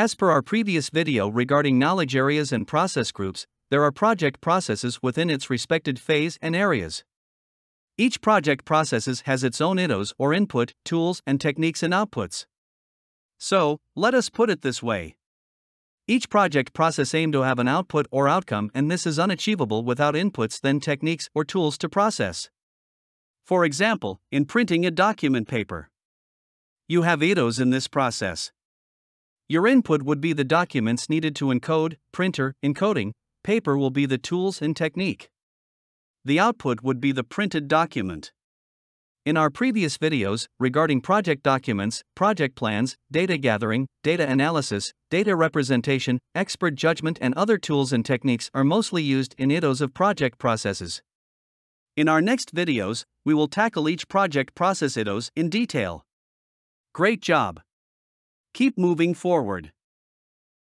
As per our previous video regarding knowledge areas and process groups, there are project processes within its respected phase and areas. Each project processes has its own ITTOs or input, tools, and techniques and outputs. So, let us put it this way. Each project process aims to have an output or outcome, and this is unachievable without inputs then techniques or tools to process. For example, in printing a document paper, you have ITTOs in this process. Your input would be the documents needed to encode, printer, encoding, paper will be the tools and technique. The output would be the printed document. In our previous videos regarding project documents, project plans, data gathering, data analysis, data representation, expert judgment and other tools and techniques are mostly used in ITTOs of project processes. In our next videos, we will tackle each project process ITTOs in detail. Great job! Keep moving forward.